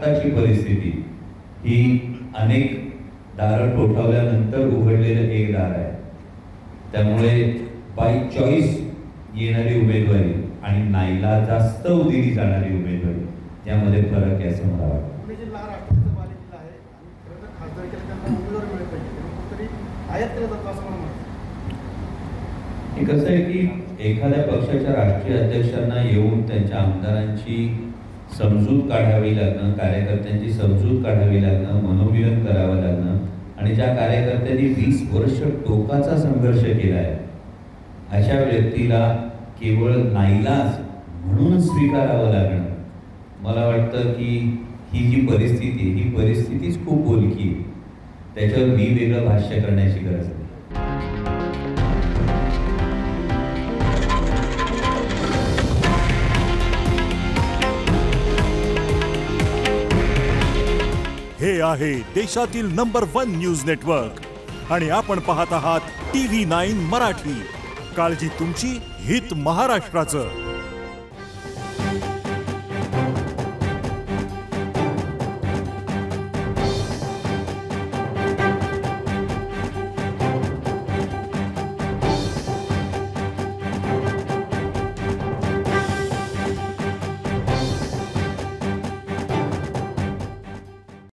आत्ताची परिस्थिती ही अनेक दारं ठोठावल्यानंतर उघडलेलं एक दार आहे. त्यामुळे बाय चॉईस येणारी उमेदवारी आणि नाईलाजास्तव दिली जाणारी उमेदवारी यामध्ये फरक आहे असं मला वाटतं. कसं आहे की एखाद्या पक्षाच्या राष्ट्रीय अध्यक्षांना येऊन त्यांच्या आमदारांची समजूत काढावी लागणं, कार्यकर्त्यांची समजूत काढावी लागणं, मनोमिलन करावं लागणं आणि ज्या कार्यकर्त्यांनी 20 वर्ष टोकाचा संघर्ष केला आहे अशा व्यक्तीला केवळ नाईलाज म्हणून स्वीकारावं लागणं, मला वाटतं की ही जी परिस्थिती ही परिस्थितीच खूप बोलकी आहे. त्याच्यावर मी वेगळं भाष्य करण्याची गरज नाही. हे आहे देशातील नंबर 1 न्यूज नेटवर्क आणि आपण पाहत आहात TV9 मराठी. काळजी तुमची, हित महाराष्ट्राचं.